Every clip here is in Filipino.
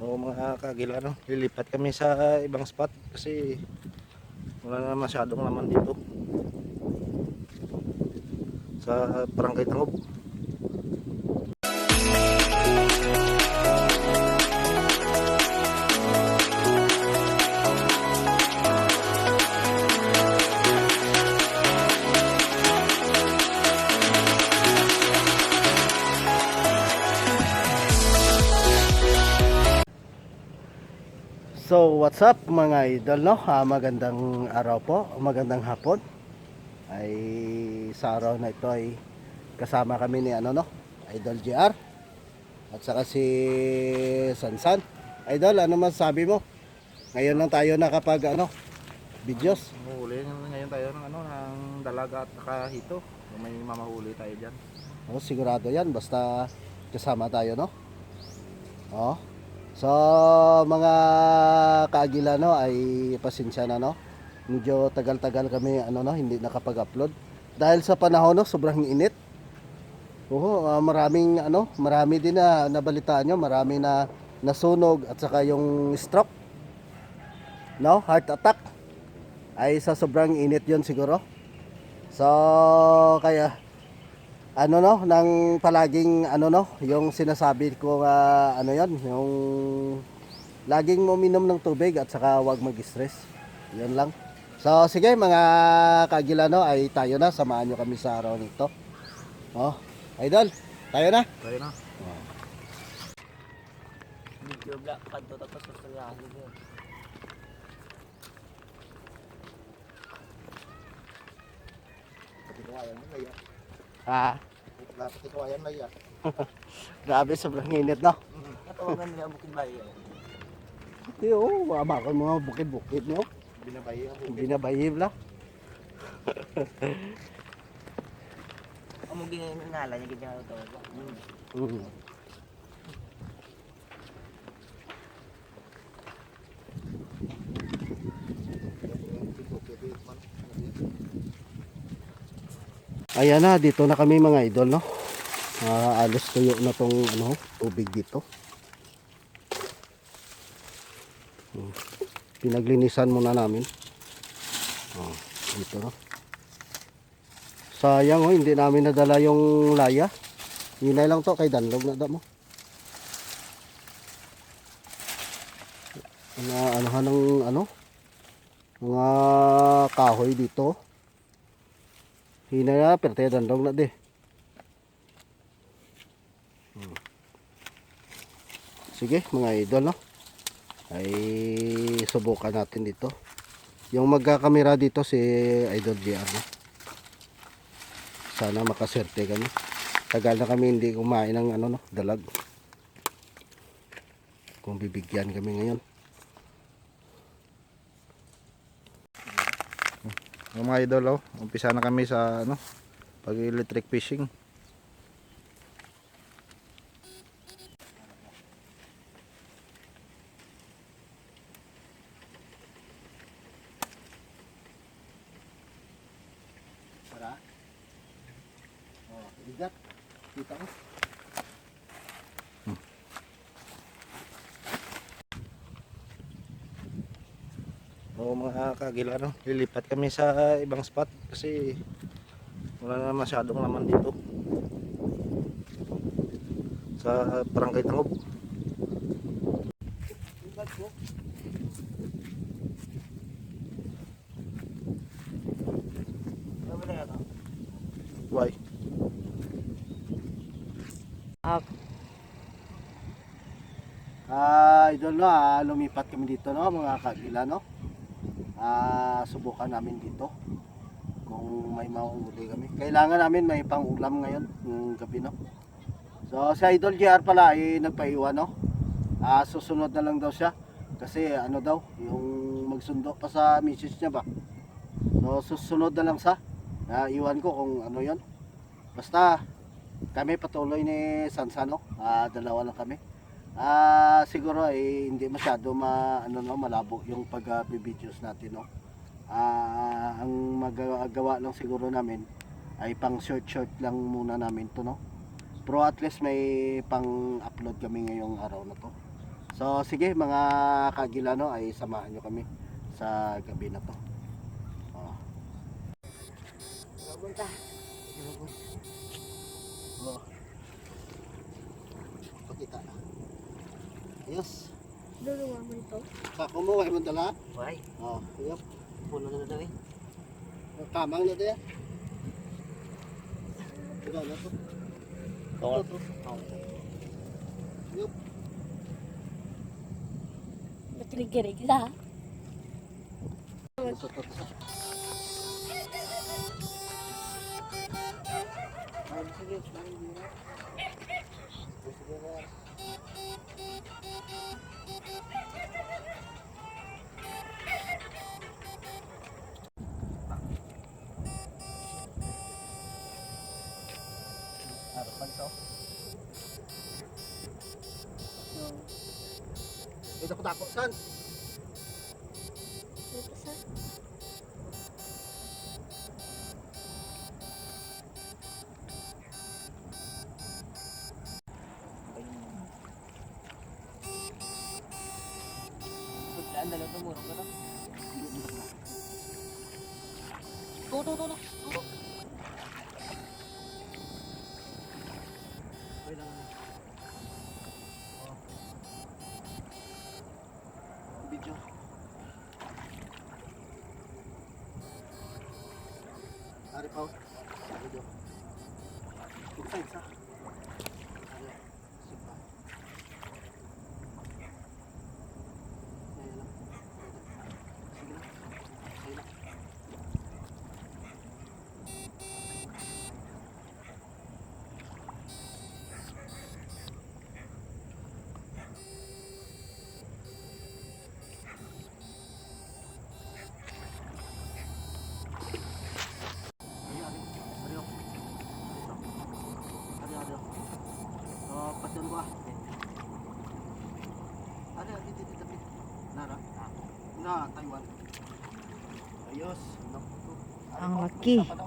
O mga kagila, no? Lilipat kami sa ibang spot kasi wala na masyadong laman dito sa Barangay Tangob. So what's up mga idol, no? Magandang araw po, magandang hapon. Ay sa araw na ito ay kasama kami ni Idol JR at saka si Sansan. Idol, ano masasabi mo? Ngayon lang tayo nakapag videos. Mahuli ngayon tayo ng dalaga at nakahito. May mamahuli tayo diyan. Sigurado 'yan basta kasama tayo, no? Oh. So mga kaagila, no, ay pasensya na, no. Medyo tagal-tagal kami hindi nakapag-upload dahil sa panahon, no, sobrang init. Marami din na nabalitaan nyo, marami na nasunog at saka yung stroke, no, heart attack ay sa sobrang init yon siguro. So kaya nang palaging yung sinasabi ko yung laging uminom ng tubig at saka wag mag-stress. Yun lang. So sige mga kagila, no, ay tayo na, samahan nyo kami sa araw nito. Idol, tayo na. Tayo na. Video vlog kanto tapos susulahan mo. Patikawayan mo laya. Patikawayan laya. Grabe, sobrang init, no. Natawagan nila bukid bayo. Bakal mga bukid-bukid, no. Binabayi ako. Binabayib la. Amo gini ngala niya gid to. Ayan na, dito na kami mga idol, no. Alos tuyo na tong tubig dito. Pinaglinisan muna namin. Dito, no. Sayang, hindi namin nadala yung laya. Hinay lang to kay Danlog na mo. Anuhan ng mga kahoy dito. Hinay na, pero tayo Danlog na di. Sige mga idol, no, ay subukan natin dito. Yung magkakamera dito si Idol JR, no? Sana makaswerte kami. Tagal na kami hindi kumain ng dalag. Kung bibigyan kami ngayon. Yung mga idol, umpisa na kami sa pag-electric fishing. Para. Bigat. Kita ko. Mga kagila, no, lilipat kami sa ibang spot kasi wala na masyadong laman dito sa Barangay Tangob. Why? Idol, no, lumipat kami dito, no, mga kagila, no. Subukan namin dito kung may mauuli kami. Kailangan namin may pang-ulam ngayon ng gabi, no. So si Idol JR pala ay nagpaiwan, no. Susunod na lang daw siya kasi daw yung magsundo pa sa misis niya ba. So susunod na lang sa iwan ko kung ano yon. Basta kami patuloy ni Sansano, dalawa lang kami. Siguro ay hindi masyado malabo yung pag-videos natin, no. Ang magagawa lang siguro namin ay pang short lang muna namin to, no. Pero at least may pang upload kami ngayong araw na to. So sige mga kagilano ay samahan nyo kami sa gabi na to. Oh. Punta. Oh. Pakita. Ayos. Dulo mo ito. Kumuha mo dala. Why? Oh, ayop. Puno na daw eh. Kamang na din. Ito na to. Ito. Ayop. Matiligirig la. Ito. Sige, sige. Harapan sa. Ito ko dako san. Ito sa. Biglaan dalaw tumurong ka to. Tuto. Ay lang. Oh. Video. Ari pa. Video. Tuksay sa. Ari. Sipa. Ayan lang. Sige lang. Sige lang. Patan ko ah. Ada dito tapi. Nara. Na Taiwan. Ayos. Ang laki. Ari.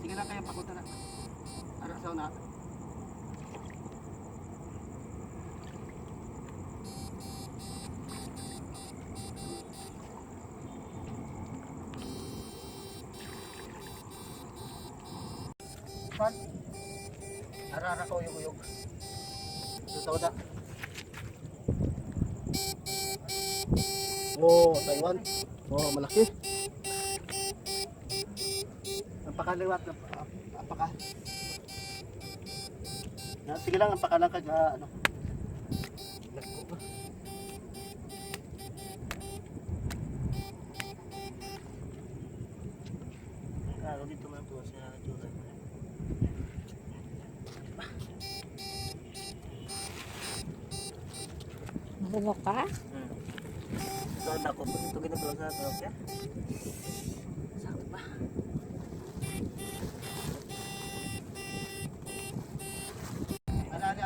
Sige lang kayo pakunta na. Ara sa una. Pan. Ara ko uyog. Ito da. Oh, Taiwan. Oh, malaki. Napakaliwat na apaka. Sige lang, apaka lang kag ano. Lako ba? Kalo dito man to sa tutan. Bumo ka? Doon ako po ito ginagawa sa tulog ya. Sakit pa. Ari.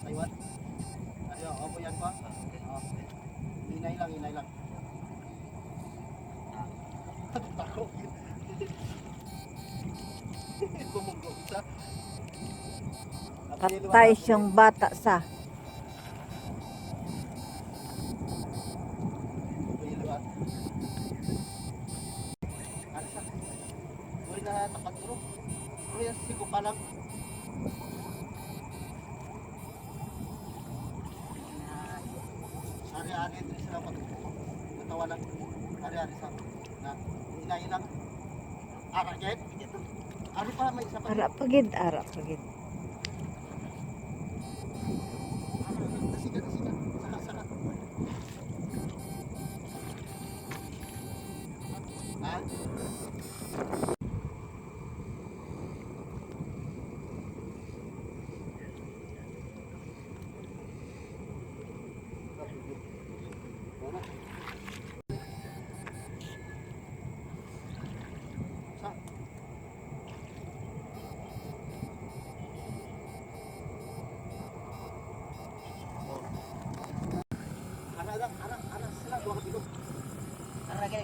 Taiwan. Ari, opo yan pa. Oh. Inay lang. Tako. Bumunggo isa. Patay siyang bata sa. Liwat. Ari sa. Uri na tapat bro. Uri sigo pa lang. Ari ito sila pag natawanan. Ari sa. Na inay lang. Ara jet. Ari pa may isa pa. Ara pagid. Sige. Saka. Ha? Sa Oh,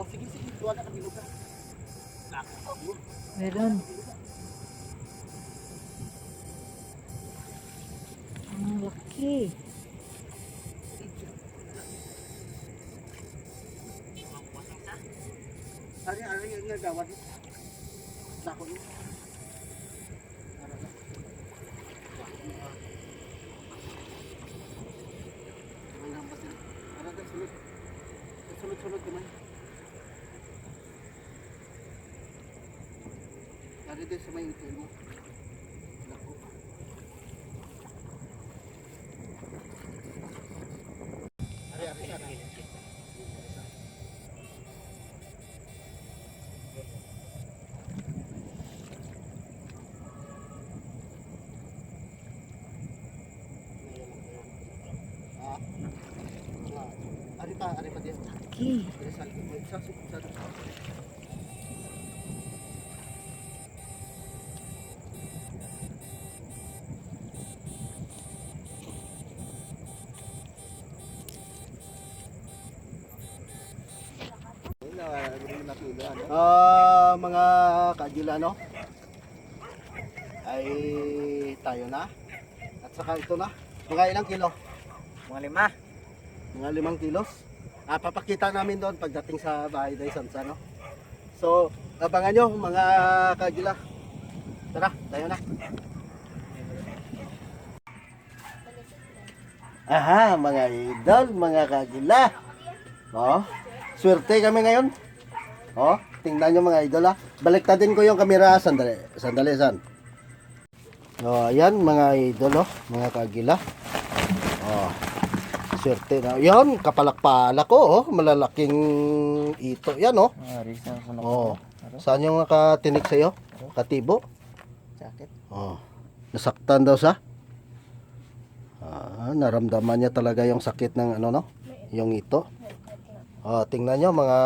sige, sige. Tuwa na kabilog ka. Meron. Ang laki. Ari yung nagawad. Lako niyo. Sunod-sunod naman. Ari din sa may hotel mo. Lako. Ari sana. Ari pa din. Laki. Mga kagila, no? Ay tayo na. At saka ito na. Mga ilang kilo? Mga 5. Mga 5 kilos. Papakita namin doon pagdating sa bahay ng Sansa, no? So, abangan nyo mga kagila. Tara, tayo na. Aha, mga idol, mga kagila. Oh, swerte kami ngayon. Oh, tingnan nyo mga idol, ha. Baliktadin ko yung kamera. Sandali, sandali, san. Oh, ayan mga idol, oh, mga kagila. Oh, swerte na. Yan, kapalak-palak ko, oh. Malalaking ito. Yan, oh. Oh. Saan yung nakatinik sa'yo? Katibo? Jacket. Oh. Nasaktan daw sa? Naramdaman niya talaga yung sakit ng ano, no? Yung ito. Oh, tingnan nyo mga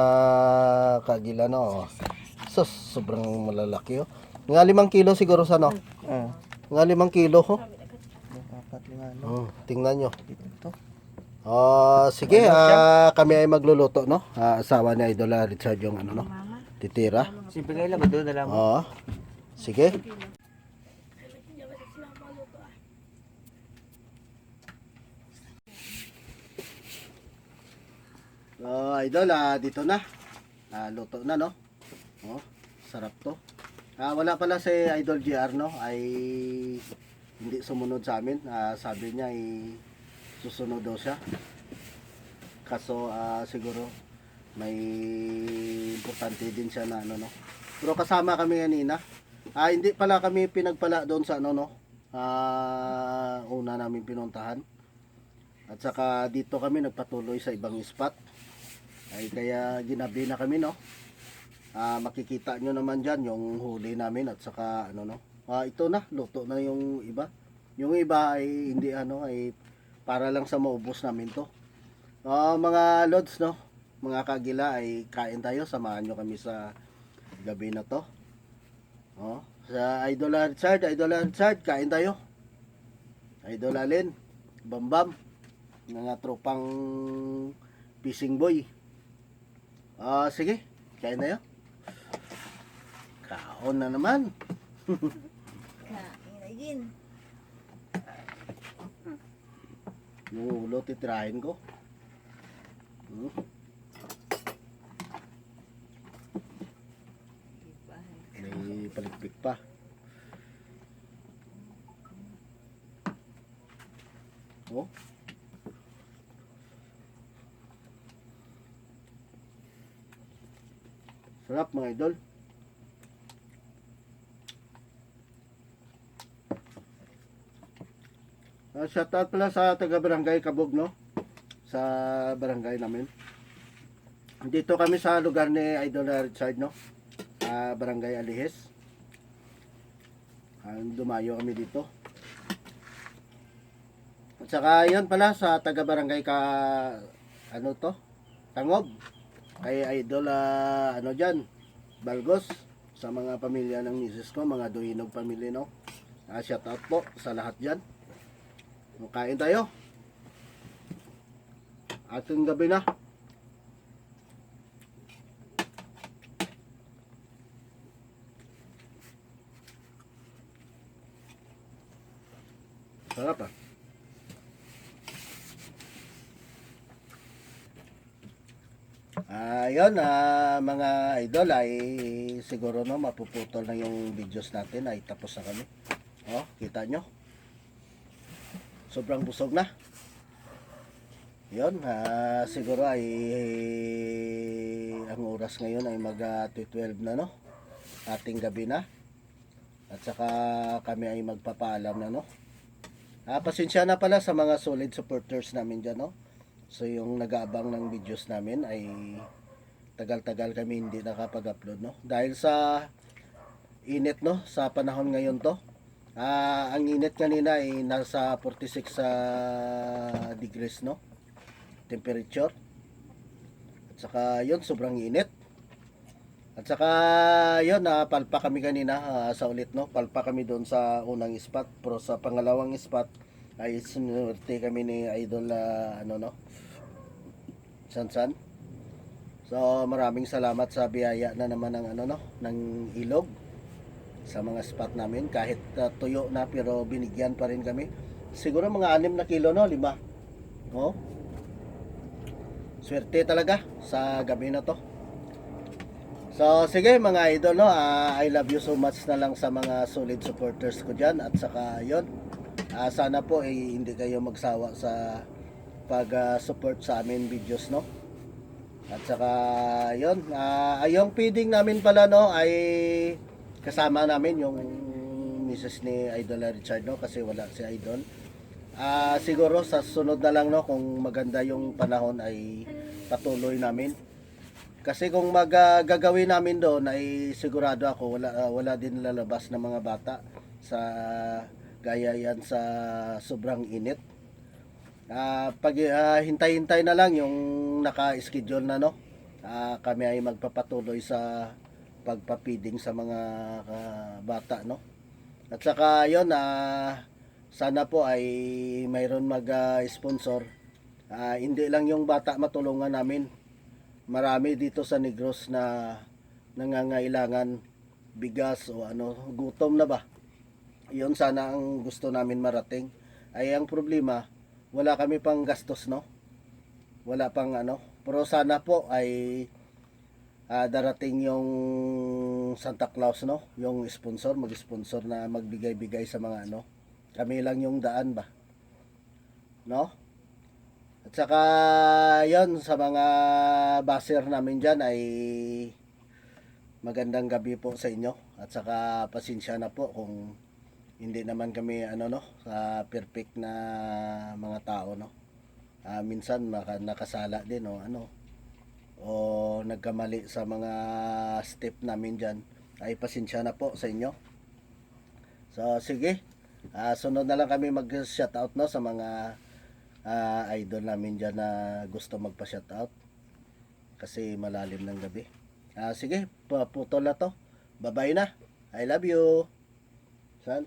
kagila, no? Sus, sobrang malalaki, oh. Mga 5 kilo siguro sa, no? Mga 5 kilo, oh. Oh, tingnan nyo. Sige, kami ay magluluto, no? Asawa ni Idol Richard yung ano, no? Titira. Simple kayo lang, doon na lang. Oo. Sige. Idol, dito na. Luto na, no? Oh, sarap to. Wala pala si Idol GR, no? Ay hindi sumunod sa amin. Sabi niya ay susunod daw siya. Kaso siguro may importante din siya na ano, no? Pero kasama kami kanina. Hindi pala kami pinagpala doon sa ano, no? Una namin pinuntahan. At saka dito kami nagpatuloy sa ibang spot. Ay kaya ginabi na kami, no? Makikita nyo naman dyan yung huli namin at saka ano, no? Ito na, luto na yung iba. Yung iba ay hindi ano, ay para lang sa maubos namin to. Mga lods, no? Mga kagila ay kain tayo. Samahan nyo kami sa gabi na to. Sa Idol Richard, kain tayo. Idol Alin, Bambam, mga tropang fishing boy. Sige, kain tayo. Kaon na naman. Yung ulo titirahin ko. May palikpik pa. Oh. Sarap mga idol. Shoutout pala sa taga Barangay Kabog, no? Sa barangay namin. Dito kami sa lugar ni Idol Richard, no? Barangay Alihes. Dumayo kami dito. At saka yan pala sa taga Barangay ano to? Tangob. Kay Idol ano dyan? Balgos. Sa mga pamilya ng misis ko, mga Duhinog family, no? Shoutout po sa lahat dyan. Kain tayo. Ating gabi na. Sarap ah. Ayun, mga idol ay siguro no mapuputol na yung videos natin ay tapos na kami. Oh, kita nyo. Sobrang busog na. Yun, siguro ay ang oras ngayon ay mag 12 na no. Ating gabi na. At saka kami ay magpapaalam na no. Pasensya na pala sa mga solid supporters namin dyan no. So yung nag-aabang ng videos namin ay tagal-tagal kami hindi nakapag-upload no. Dahil sa init no, sa panahon ngayon to. Ang init kanina ay nasa 46 degrees no. Temperature. At saka yun, sobrang init. At saka yun, palpa kami kanina sa ulit no. Palpa kami doon sa unang spot. Pero sa pangalawang spot ay sinurte kami ni Idol ano no. Sansan. So maraming salamat sa biyaya na naman ng ano no, ng ilog sa mga spot namin kahit tuyo na pero binigyan pa rin kami. Siguro mga 6 na kilo no, 5. Oh. Swerte talaga sa gabi na to. So sige mga idol no, I love you so much na lang sa mga solid supporters ko diyan at saka yon. Sana po hindi kayo magsawa sa pag-support sa amin videos no. At saka yon, yung feeding namin pala no ay kasama namin yung Mrs. ni Idol Richard no kasi wala si Idol. Siguro sa sunod na lang no kung maganda yung panahon ay patuloy namin. Kasi kung gagawin namin doon ay sigurado ako wala din lalabas na mga bata sa gaya yan sa sobrang init. Pag hintay-hintay na lang yung naka-schedule na no. Kami ay magpapatuloy sa pagpa-feeding sa mga bata no. At saka yon sana po ay mayroon mag-sponsor. Hindi lang yung bata matulungan namin. Marami dito sa Negros na nangangailangan bigas o ano, gutom na ba. Yun sana ang gusto namin marating. Ay ang problema, wala kami pang gastos no. Wala pang ano. Pero sana po ay darating yung Santa Claus no, yung sponsor, mag-sponsor na magbigay-bigay sa mga ano. Kami lang yung daan ba. No? At saka yon sa mga baser namin diyan ay magandang gabi po sa inyo. At saka pasensya na po kung hindi naman kami ano no, sa perfect na mga tao no. Minsan nakasala din o ano o nagkamali sa mga step namin diyan ay pasensya na po sa inyo. So sige, sunod na lang kami mag-shoutout no sa mga idol namin diyan na gusto magpa-shoutout kasi malalim ng gabi. Sige, putol na to. Bye-bye na. I love you. San?